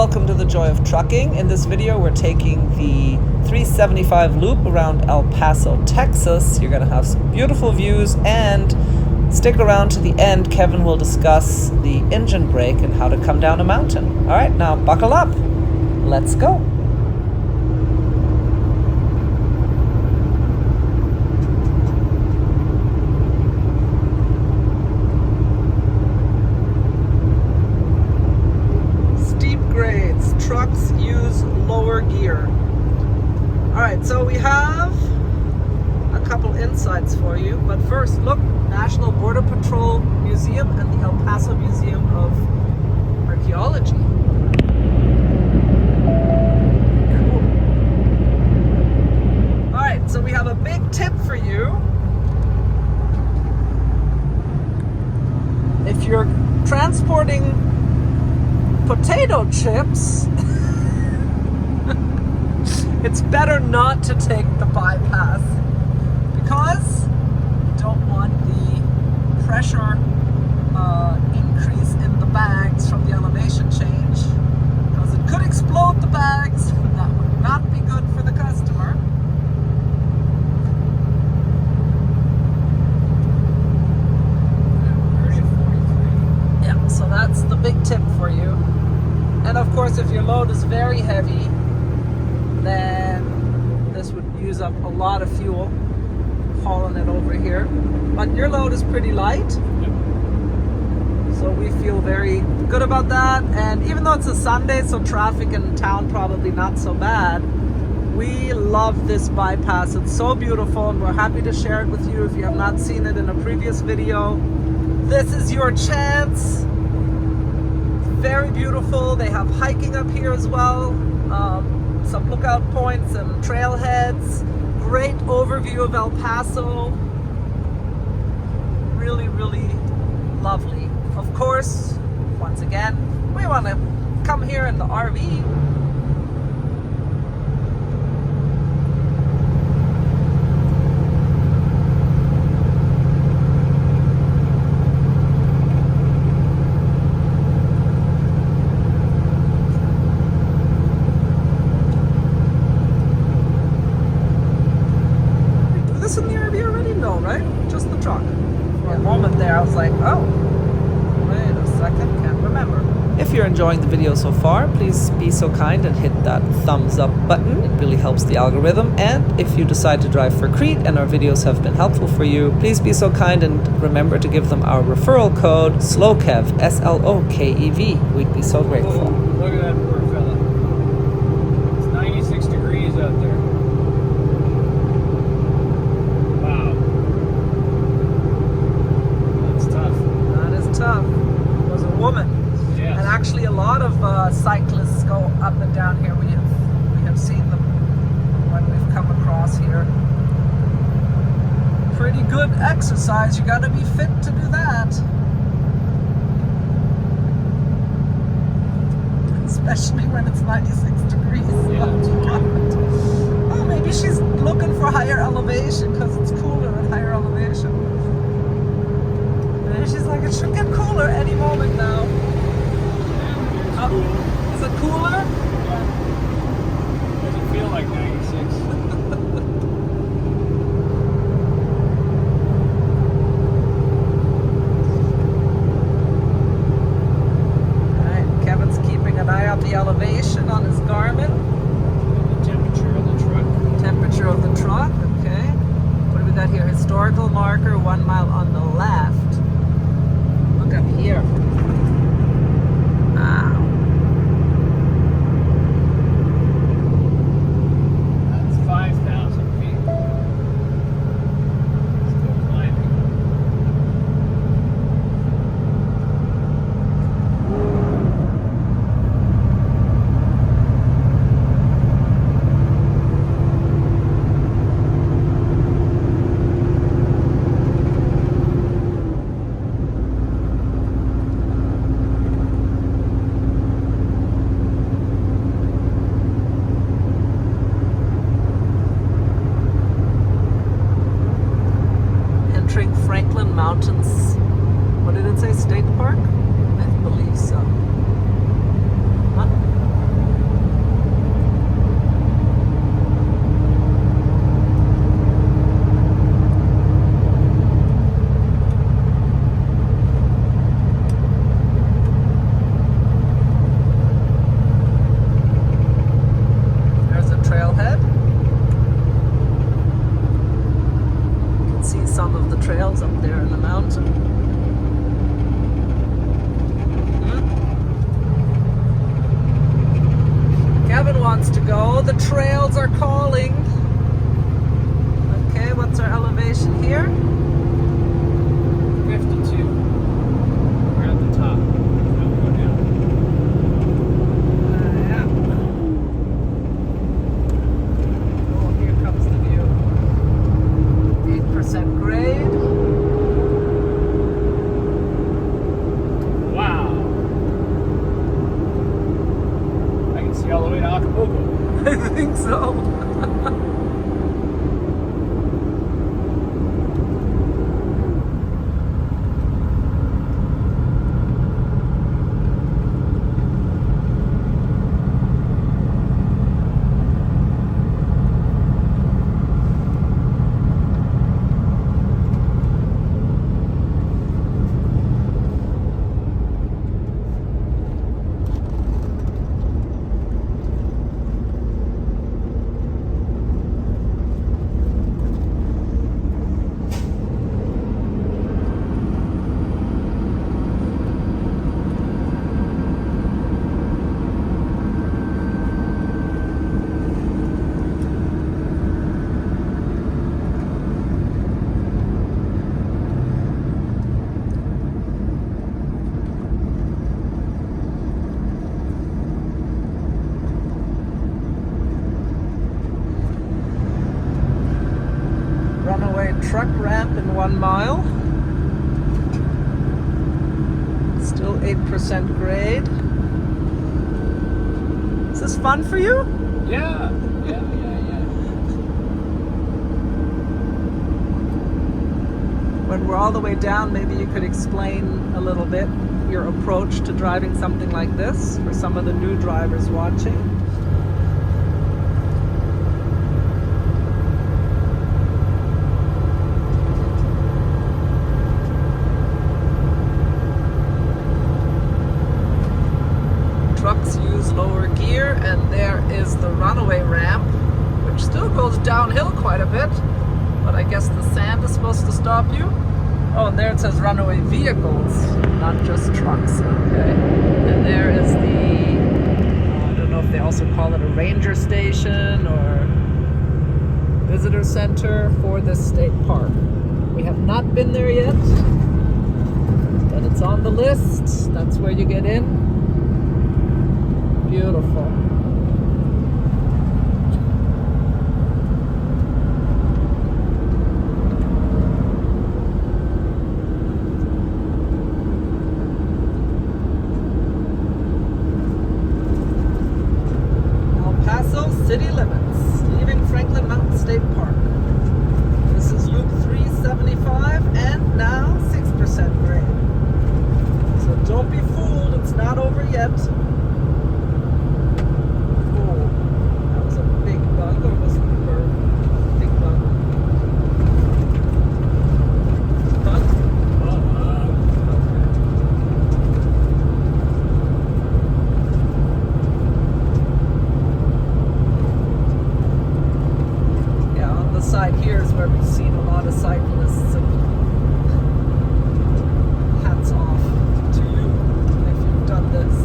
Welcome to the Joy of Trucking. In this video we're taking the 375 loop around El Paso, Texas. You're going to have some beautiful views, and stick around to the end. Kevin will discuss the engine brake and how to come down a mountain. Alright, now buckle up. Let's go. Trucks use lower gear. Alright, so we have a couple insights for you, but first look, National Border Patrol Museum and the El Paso Museum of Archaeology. Cool. Alright, so we have a big tip for you. If you're transporting potato chips, it's better not to take the bypass because you don't want the pressure increase in the bags from the elevation change, because it could explode the bags. That would not be good for the customer. Yeah, so that's the big tip for you. And of course, if your load is very heavy, then this would use up a lot of fuel hauling it over here. But your load is pretty light. Yep. So we feel very good about that. And even though it's a Sunday, so traffic in town probably not so bad, we love this bypass. It's so beautiful, and we're happy to share it with you. If you have not seen it in a previous video, this is your chance. Very beautiful. They have hiking up here as well, some lookout points and trailheads. Great overview of El Paso. Really, really lovely. Of course, once again, we want to come here in the RV. In the RV already? No, right? Just the truck. For a moment there, I was like, oh, wait a second, can't remember. If you're enjoying the video so far, please be so kind and hit that thumbs up button. It really helps the algorithm. And if you decide to drive for CRETE and our videos have been helpful for you, please be so kind and remember to give them our referral code SLOKEV, SLOKEV. We'd be so grateful. Oh, look at that poor fella. It's 96 degrees out there. Tough. Was a woman. Yes. And actually a lot of cyclists go up and down here. We have seen them when we've come across here. Pretty good exercise. You got to be fit to do that. Especially when it's 96 degrees. Yeah. Oh, maybe she's looking for higher elevation because it's cooler at higher elevation. She's like, it should get cooler any moment now. Oh, is it cooler? Yeah. Doesn't feel like 96. Alright, Kevin's keeping an eye on the elevation on his Garmin. The temperature of the truck. Temperature of the truck, okay. What do we got here? Historical marker, 1 mile on the left. Up here. Wow. That's 5,000 feet. Still climbing. Mountains. What did it say? State Park? I believe so. Huh? trails up there in the mountain. Kevin wants to go. The trails are calling. Okay, what's our elevation here? 52. We're at the top. Now we'll go down. Yeah. Oh, here comes the view. 8% grade. Wow. I can see all the way to Acapulco. I think so. Truck ramp in 1 mile. Still 8% grade. Is this fun for you? Yeah. When we're all the way down, maybe you could explain a little bit your approach to driving something like this for some of the new drivers watching. Trucks use lower gear, and there is the runaway ramp, which still goes downhill quite a bit, but I guess the sand is supposed to stop you. Oh, and there it says runaway vehicles, not just trucks. Okay. And there is the, I don't know if they also call it a ranger station or visitor center for this state park. We have not been there yet, but it's on the list. That's where you get in. Beautiful. El Paso city limits, leaving Franklin Mountain State Park. This is Loop 375 and now 6% grade. So don't be fooled, it's not over yet. Side here is where we've seen a lot of cyclists, and hats off to you if you've done this.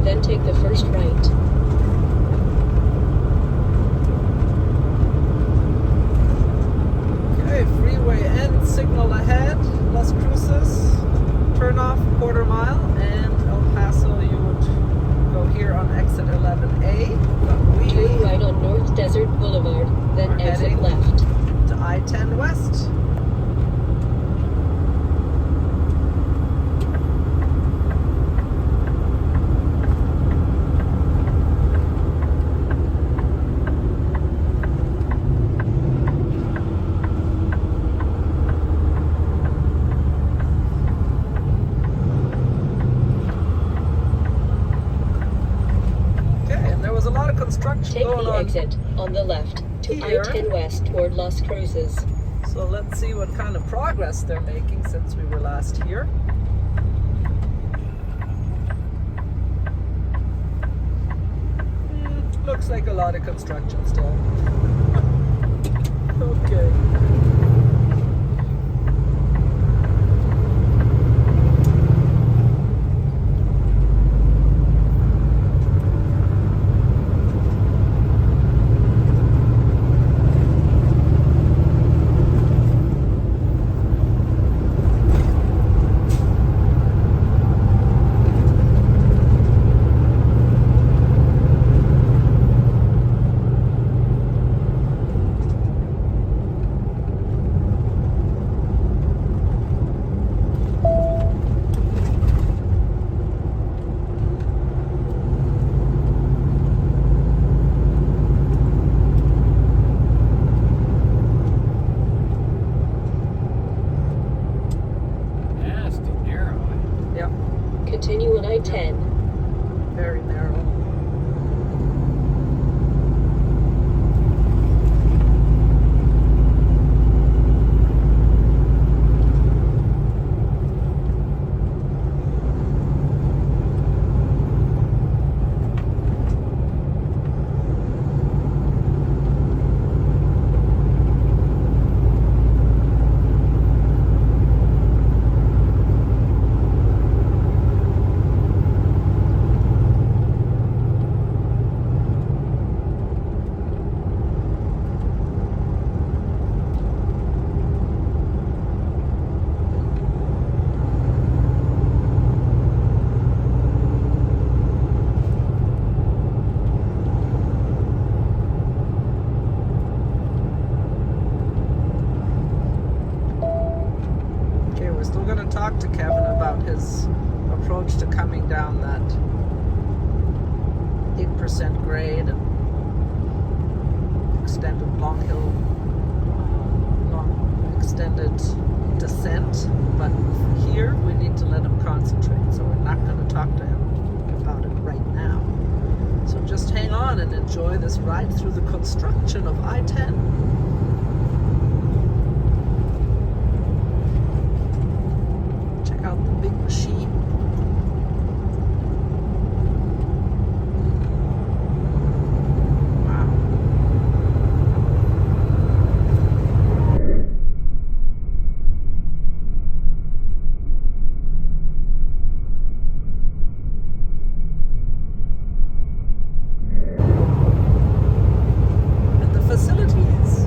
then take the first right. Okay, freeway end, signal ahead, Las Cruces, turn off quarter mile, and El Paso you would go here on exit 11A. But we Turn right on North Desert Boulevard, then are exit heading left. to I-10 West. A lot of construction Take going the on exit on the left to here. I-10 West toward Las Cruces. So let's see what kind of progress they're making since we were last here. Looks like a lot of construction still. Okay. Continue on I-10. Very narrow. Talk to Kevin about his approach to coming down that 8% grade and extended long extended descent. But here we need to let him concentrate, so we're not going to talk to him about it right now. So just hang on and enjoy this ride through the construction of I-10. Out the big machine. Wow. And the facilities.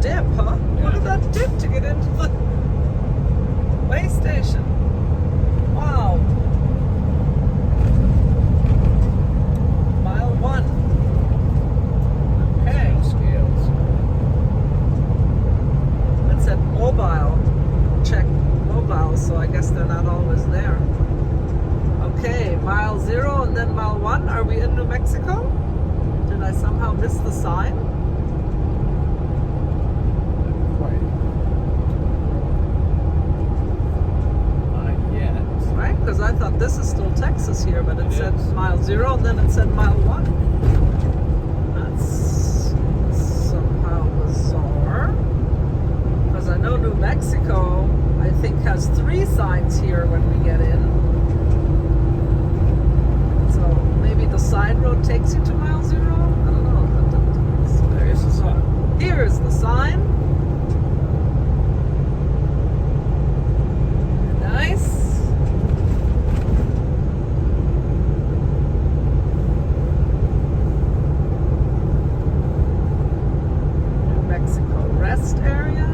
dip, huh? Look at that dip to get into the way station. Wow. Mile 1. Okay. Scales. It said mobile. Check mobile, so I guess they're not always there. Okay, mile 0 and then mile 1. Are we in New Mexico? Did I somehow miss the sign? Right? Because I thought this is still Texas here, but it said mile 0 and then it said mile 1. That's somehow bizarre. Because I know New Mexico, I think, has 3 signs here when we get in. So maybe the side road takes you to mile 0? I don't know. It's very bizarre. Here is the sign. Nice. Rest area.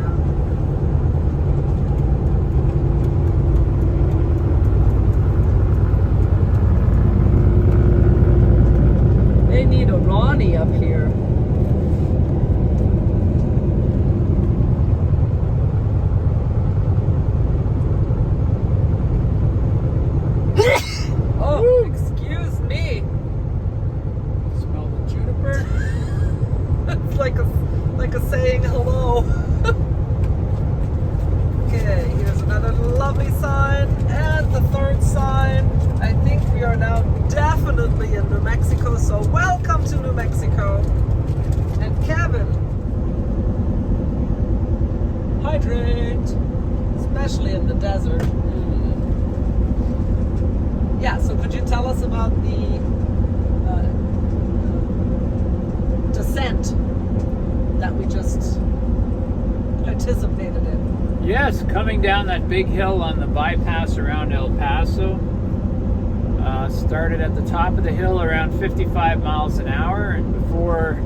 They need a Ronnie up here. Oh, excuse me. Smell the juniper. It's like a saying hello. Okay, here's another lovely sign, and the 3rd sign. I think we are now definitely in New Mexico, so welcome to New Mexico. And Kevin, hydrate, especially in the desert. Yeah, so could you tell us about the descent that we just participated in? Yes, coming down that big hill on the bypass around El Paso. Started at the top of the hill around 55 miles an hour, and before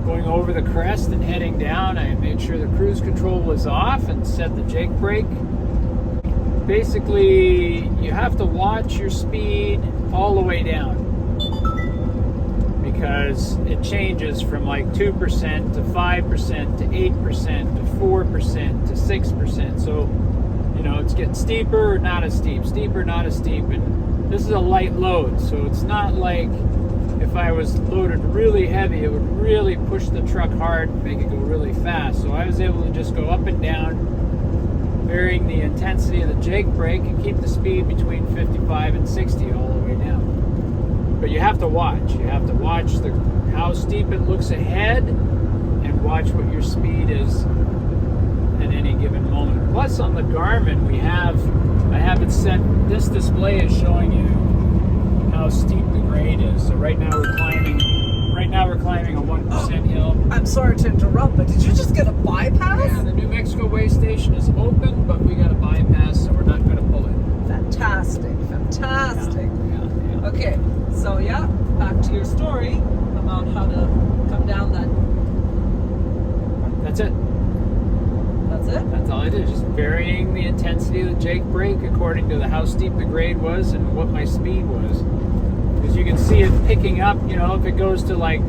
going over the crest and heading down, I made sure the cruise control was off and set the Jake brake. Basically, you have to watch your speed all the way down, because it changes from like 2% to 5% to 8% to 4% to 6%. So, you know, it's getting steeper or not as steep, steeper, not as steep. And this is a light load, so it's not like if I was loaded really heavy, it would really push the truck hard and make it go really fast. So I was able to just go up and down, varying the intensity of the Jake brake, and keep the speed between 55 and 60 all the way down. But you have to watch. You have to watch how steep it looks ahead, and watch what your speed is at any given moment. Plus, on the Garmin, I have it set. This display is showing you how steep the grade is. So right now we're climbing a 1% hill. I'm sorry to interrupt, but did you just get a bypass? Yeah, the New Mexico way station is open, but we got a bypass, so we're not going to pull it. Fantastic. Yeah. Okay, so yeah, back to your story about how to come down that. That's it. That's it? That's all I did, just varying the intensity of the Jake brake according to how steep the grade was and what my speed was. Because you can see it picking up, you know, if it goes to like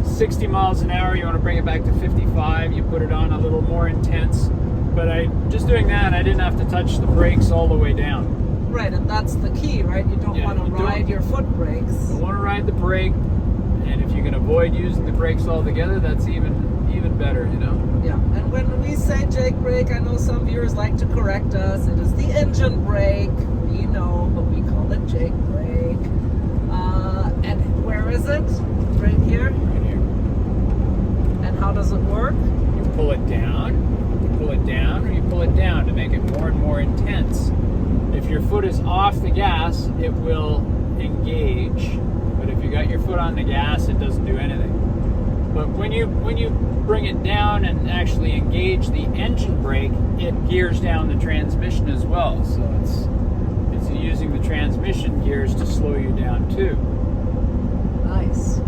60 miles an hour, you want to bring it back to 55, you put it on a little more intense. But just doing that, I didn't have to touch the brakes all the way down. Right, and that's the key, right? You don't want to ride your foot brakes. You don't want to ride the brake, and if you can avoid using the brakes altogether, that's even better, you know? Yeah, and when we say Jake brake, I know some viewers like to correct us. It is the engine brake, we know, but we call it Jake brake. And where is it? Right here? Right here. And how does it work? You pull it down, or you pull it down to make it more and more intense. If your foot is off the gas, it will engage. But if you got your foot on the gas, it doesn't do anything. But when you bring it down and actually engage the engine brake, it gears down the transmission as well. So it's using the transmission gears to slow you down too. Nice.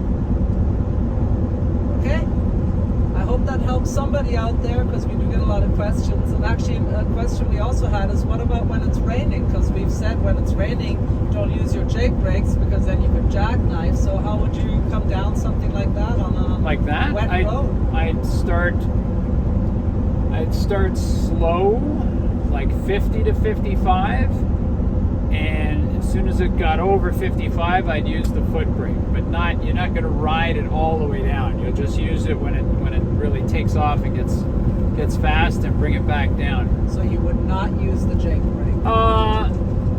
Okay. I hope that helps. help somebody out there, because we do get a lot of questions. And actually, a question we also had is, what about when it's raining? Because we've said when it's raining, don't use your jake brakes because then you could jackknife. So how would you come down something like that on a Like that, wet road? I'd start slow, like 50 to 55, and as soon as it got over 55, I'd use the foot brake. But you're not going to ride it all the way down. You'll just use it when it really takes off and gets fast, and bring it back down. So you would not use the jake brake?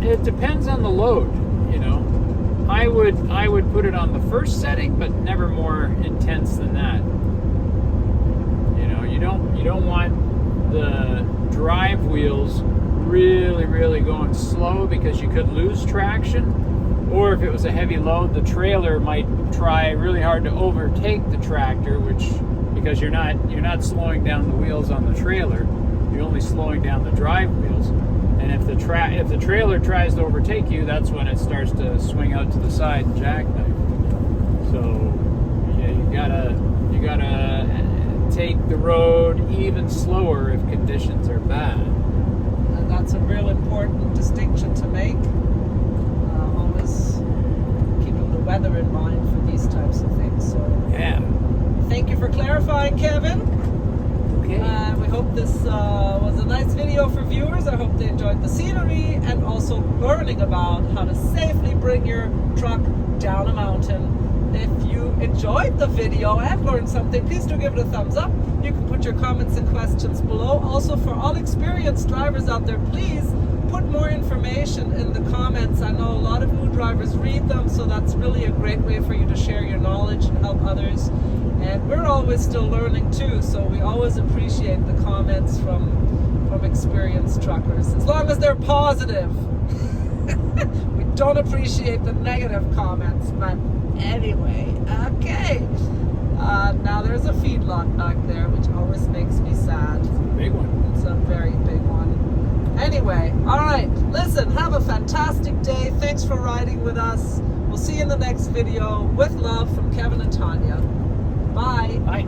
It depends on the load, you know. I would put it on the first setting, but never more intense than that. You know, you don't want the drive wheels really going slow, because you could lose traction. Or if it was a heavy load, the trailer might try really hard to overtake the tractor, because you're not slowing down the wheels on the trailer, you're only slowing down the drive wheels. And if the trailer tries to overtake you, that's when it starts to swing out to the side and jackknife. So yeah, you gotta take the road even slower if conditions are bad. And that's a real important distinction to make. Always keeping the weather in mind for these types of things. So Yeah. thank you for clarifying, Kevin. Okay. We hope this was a nice video for viewers. I hope they enjoyed the scenery and also learning about how to safely bring your truck down a mountain. If you enjoyed the video and learned something, please do give it a thumbs up. You can put your comments and questions below. Also, for all experienced drivers out there, please put more information in the comments. I know a lot of new drivers read them, so that's really a great way for you to share your knowledge and help others. And we're always still learning too, so we always appreciate the comments from experienced truckers, as long as they're positive. We don't appreciate the negative comments, but anyway, okay. Now there's a feedlot back there, which always makes me sad. Big one. It's a very big one. Anyway, all right. Listen, have a fantastic day. Thanks for riding with us. We'll see you in the next video. With love from Kevin and Tanya. Bye. Bye.